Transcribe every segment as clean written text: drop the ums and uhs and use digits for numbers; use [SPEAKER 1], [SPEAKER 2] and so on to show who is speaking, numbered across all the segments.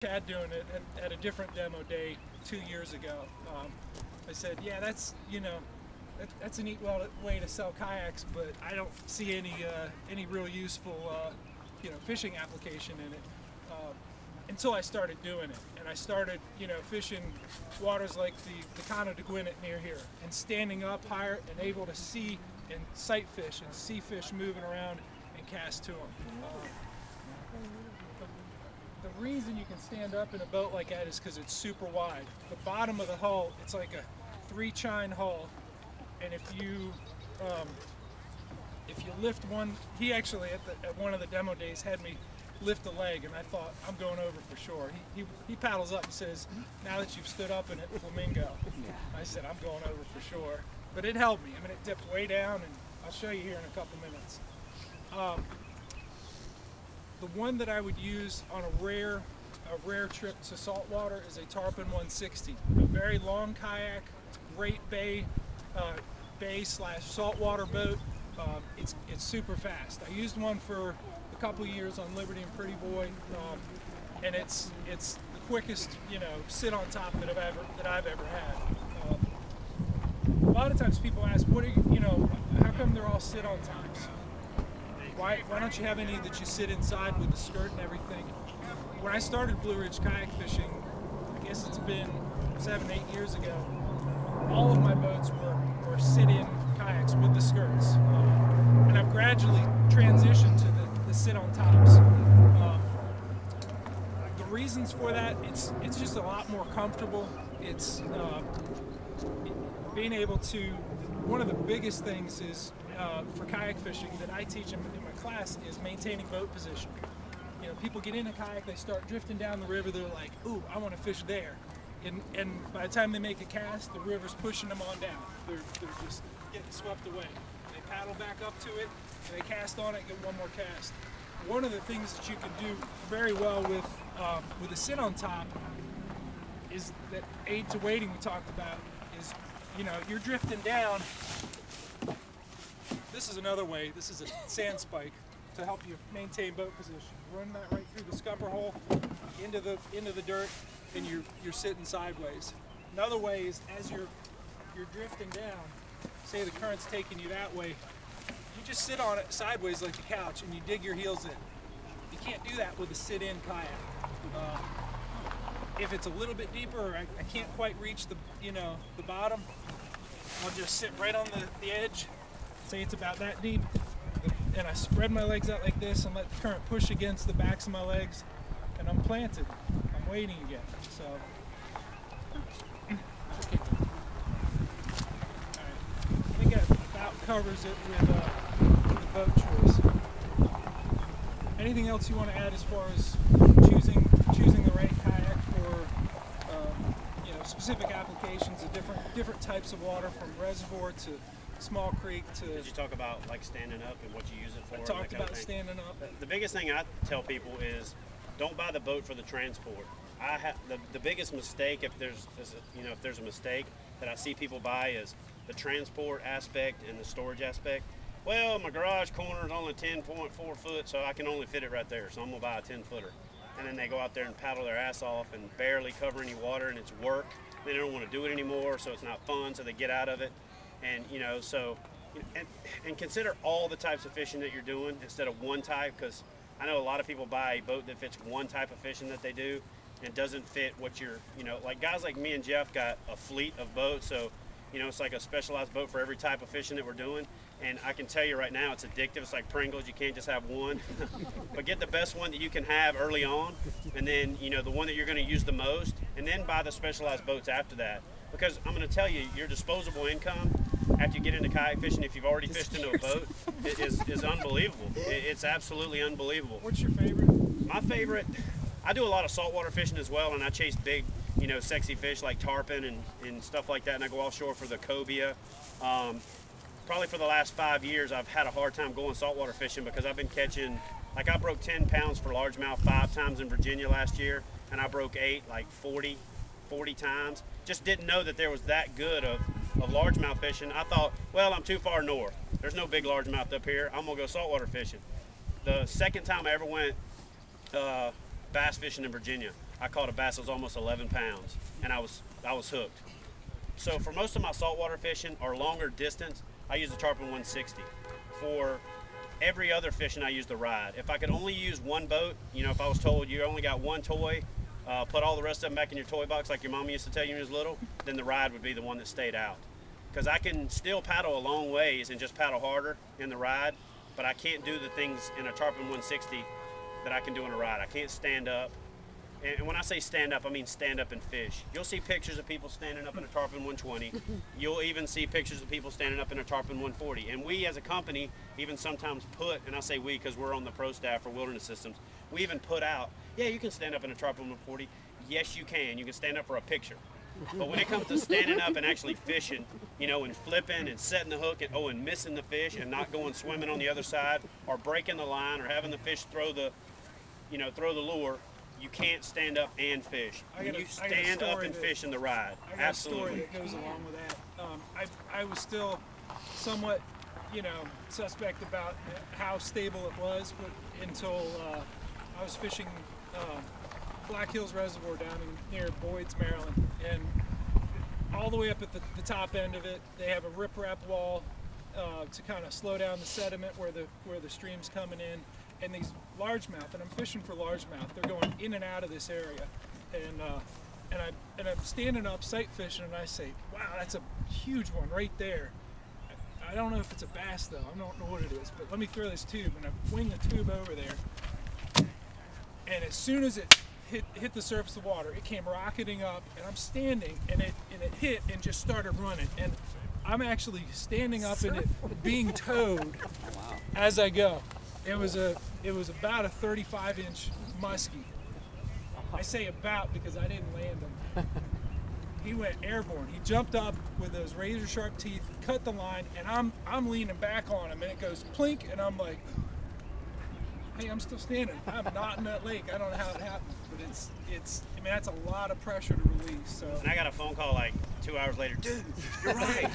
[SPEAKER 1] Chad doing it at a different demo day 2 years ago. I said, yeah, that's, that's a neat way to sell kayaks, but I don't see any real useful fishing application in it until I started doing it. And I started fishing waters like the Cano de Gwinnett near here, and standing up higher and able to see and sight fish and see fish moving around and cast to them. The reason you can stand up in a boat like that is because it's super wide. The bottom of the hull, it's like a 3-chine hull, and if you lift one, he actually at one of the demo days had me lift a leg, and I thought, I'm going over for sure. He paddles up and says, now that you've stood up in it, flamingo. I said, I'm going over for sure. But it held me. I mean, it dipped way down, and I'll show you here in a couple minutes. The one that I would use on a rare trip to saltwater is a Tarpon 160. A very long kayak. It's a great bay/saltwater boat. It's super fast. I used one for a couple of years on Liberty and Pretty Boy, and it's the quickest sit on top that I've ever had. A lot of times people ask, what are how come they're all sit on tops? Why don't you have any that you sit inside with the skirt and everything? When I started Blue Ridge kayak fishing, I guess it's been 7-8 years ago, all of my boats were sit-in kayaks with the skirts. And I've gradually transitioned to the sit-on tops. The reasons for that, it's just a lot more comfortable. It's being able to, one of the biggest things is for kayak fishing that I teach in my class is maintaining boat position. People get in a kayak, they start drifting down the river, they're like, ooh, I want to fish there. And by the time they make a cast, the river's pushing them on down. They're just getting swept away. They paddle back up to it, and they cast on it and get one more cast. One of the things that you can do very well with a sit on top is that aid to wading we talked about is, you're drifting down. This is another way. This is a sand spike to help you maintain boat position. Run that right through the scupper hole into the dirt, and you're sitting sideways. Another way is as you're drifting down. Say the current's taking you that way. You just sit on it sideways like a couch, and you dig your heels in. You can't do that with a sit-in kayak. If it's a little bit deeper, or I can't quite reach the bottom, I'll just sit right on the edge. Say it's about that deep, and I spread my legs out like this and let the current push against the backs of my legs, and I'm planted. I'm waiting again. So, okay. All right. I think that about covers it with the boat choice. Anything else you want to add as far as choosing the right kayak for specific applications of different types of water, from reservoir to small creek to...
[SPEAKER 2] Did you talk about like standing up and what you use it for?
[SPEAKER 1] I talked about standing up.
[SPEAKER 2] The biggest thing I tell people is don't buy the boat for the transport. The biggest mistake, if there's a mistake that I see people buy, is the transport aspect and the storage aspect. Well, my garage corner is only 10.4 foot, so I can only fit it right there, so I'm gonna buy a 10-footer. And then they go out there and paddle their ass off and barely cover any water, and it's work. They don't want to do it anymore, so it's not fun, so they get out of it. And and consider all the types of fishing that you're doing instead of one type, because I know a lot of people buy a boat that fits one type of fishing that they do and doesn't fit what you're, like guys like me and Jeff got a fleet of boats, so it's like a specialized boat for every type of fishing that we're doing. And I can tell you right now, it's addictive. It's like Pringles. You can't just have one. But get the best one that you can have early on, and then the one that you're going to use the most, and then buy the specialized boats after that. Because I'm going to tell you, your disposable income after you get into kayak fishing, if you've already fished into a boat, is unbelievable. It's absolutely unbelievable.
[SPEAKER 1] What's your favorite?
[SPEAKER 2] My favorite, I do a lot of saltwater fishing as well, and I chase big, sexy fish like tarpon and stuff like that, and I go offshore for the cobia. Probably for the last 5 years, I've had a hard time going saltwater fishing because I've been catching, like I broke 10 pounds for largemouth 5 times in Virginia last year, and I broke 8 like 40 times. Just didn't know that there was that good of largemouth fishing. I thought, well, I'm too far north. There's no big largemouth up here. I'm gonna go saltwater fishing. The second time I ever went bass fishing in Virginia, I caught a bass that was almost 11 pounds, and I was hooked. So for most of my saltwater fishing or longer distance, I use the Tarpon 160. For every other fishing, I use the ride. If I could only use one boat, you know, if I was told you only got one toy, put all the rest of them back in your toy box like your mom used to tell you when you was little, then the ride would be the one that stayed out. Because I can still paddle a long ways and just paddle harder in the ride, but I can't do the things in a Tarpon 160 that I can do in a ride. I can't stand up. And when I say stand up, I mean stand up and fish. You'll see pictures of people standing up in a Tarpon 120. You'll even see pictures of people standing up in a Tarpon 140. And we as a company even sometimes put, and I say we because we're on the pro staff for Wilderness Systems, we even put out, yeah, you can stand up in a Tarpon 140. Yes, you can. You can stand up for a picture. But when it comes to standing up and actually fishing, you know, and flipping and setting the hook and missing the fish and not going swimming on the other side or breaking the line or having the fish throw the lure, you can't stand up and fish. You stand up and fish in the ride.
[SPEAKER 1] I got
[SPEAKER 2] Absolutely.
[SPEAKER 1] a story that goes along with that. I was still somewhat, you know, suspect about how stable it was, but until I was fishing Black Hills Reservoir down near Boyd's, Maryland, and all the way up at the top end of it, they have a riprap wall to kind of slow down the sediment where the stream's coming in. And these largemouth, and I'm fishing for largemouth, they're going in and out of this area, and I'm standing up sight fishing, and I say, wow, that's a huge one right there. I don't know if it's a bass though, I don't know what it is, but let me throw this tube, and I wing the tube over there, and as soon as it hit the surface of the water, it came rocketing up, and I'm standing, and it hit and just started running, and I'm actually standing up in it, being towed as I go. It was about a 35-inch muskie. I say about because I didn't land him. He went airborne. He jumped up with those razor sharp teeth, cut the line, and I'm leaning back on him, and it goes plink, and I'm like, hey, I'm still standing. I'm not in that lake. I don't know how it happened, but it's. I mean, that's a lot of pressure to release. So.
[SPEAKER 2] And I got a phone call like 2 hours later. Dude, you're right.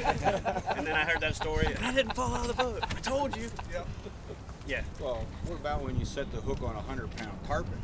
[SPEAKER 2] And then I heard that story, and I didn't fall out of the boat. I told you.
[SPEAKER 1] Yep.
[SPEAKER 2] Yeah.
[SPEAKER 3] Well, what about when you set the hook on a 100-pound tarpon?